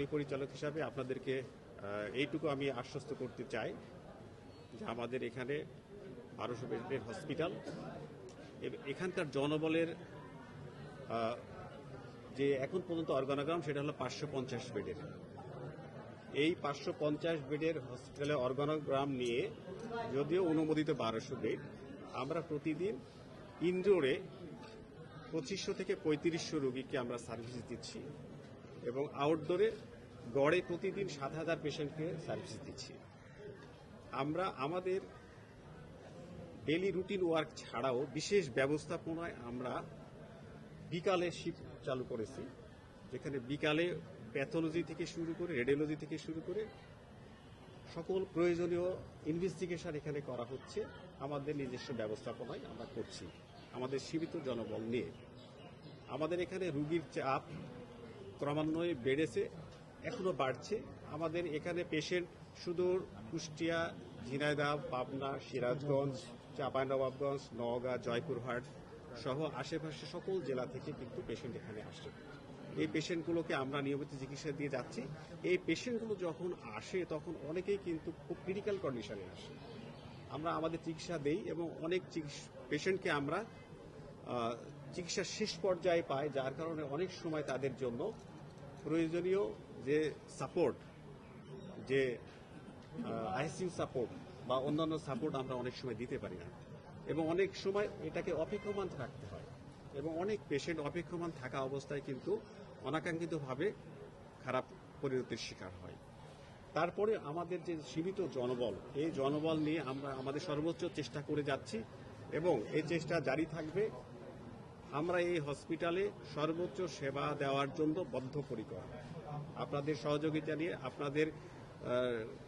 মাননীয় পরিচালক হিসাবে আপনাদেরকে এইটুকু আমি আশ্বস্ত করতে চাই যে আমাদের এখানে 1200 বেডের হসপিটাল, এখানকার জনবলের যে এখন পর্যন্ত অর্গানোগ্রাম সেটা হলো 550 বেডের। এই 550 বেডের হসপিটালে অর্গানোগ্রাম নিয়ে যদিও অনুমোদিত 1200 বেড, আমরা প্রতিদিন ইনডোরে 2500 থেকে 3500 রোগীকে আমরা সার্ভিস দিচ্ছি এবং আউটডোরে গড়ে প্রতিদিন 7000 পেশেন্টকে সার্ভিস দিচ্ছি। আমরা আমাদের ডেইলি রুটিন ওয়ার্ক ছাড়াও বিশেষ ব্যবস্থাপনায় আমরা বিকালে শিফট চালু করেছি, যেখানে বিকালে প্যাথোলজি থেকে শুরু করে রেডিওলজি থেকে শুরু করে সকল প্রয়োজনীয় ইনভেস্টিগেশন এখানে করা হচ্ছে। আমাদের নিজস্ব ব্যবস্থাপনায় আমরা করছি আমাদের সীমিত জনবল নিয়ে। আমাদের এখানে রোগীর চাপ ক্রমান্বয়ে বেড়েছে, এখনো বাড়ছে। আমাদের এখানে পেশেন্ট সুদূর কুষ্টিয়া, ঝিনাইদহ, পাবনা, সিরাজগঞ্জ, চাঁপাইনবাবগঞ্জ, নওগাঁ, জয়পুরহাট সহ আশেপাশে সকল জেলা থেকে কিন্তু পেশেন্ট এখানে আসে। এই পেশেন্টগুলোকে আমরা নিয়মিত চিকিৎসা দিয়ে যাচ্ছি। এই পেশেন্টগুলো যখন আসে তখন অনেকেই কিন্তু খুব ক্রিটিক্যাল কন্ডিশনে আসে। আমরা আমাদের চিকিৎসা দেই এবং অনেক পেশেন্টকে আমরা চিকিৎসার শেষ পর্যায়ে পাই, যার কারণে অনেক সময় তাদের জন্য প্রয়োজনীয় যে সাপোর্ট, যে আইসিইউ সাপোর্ট বা অন্যান্য সাপোর্ট আমরা অনেক সময় দিতে পারি না এবং অনেক সময় এটাকে অপেক্ষমান রাখতে হয় এবং অনেক পেশেন্ট অপেক্ষমান থাকা অবস্থায় কিন্তু অনাকাঙ্ক্ষিতভাবে খারাপ পরিণতির শিকার হয়। তারপরে আমাদের যে সীমিত জনবল, এই জনবল নিয়ে আমরা আমাদের সর্বোচ্চ চেষ্টা করে যাচ্ছি এবং এই চেষ্টা জারি থাকবে। আমরা এই হসপিটালে সর্বোচ্চ সেবা দেওয়ার জন্য বদ্ধপরিকর। আপনাদের সহযোগিতা নিয়ে, আপনাদের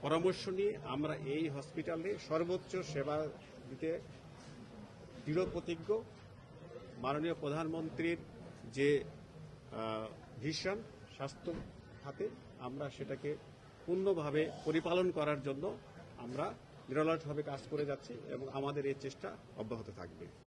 পরামর্শ নিয়ে আমরা এই হসপিটালে সর্বোচ্চ সেবা দিতে দৃঢ় প্রতিজ্ঞ। মাননীয় প্রধানমন্ত্রীর যে ভিশন স্বাস্থ্য খাতে, আমরা সেটাকে পূর্ণভাবে পরিপালন করার জন্য আমরা নিরলসভাবে কাজ করে যাচ্ছি এবং আমাদের এই চেষ্টা অব্যাহত থাকবে।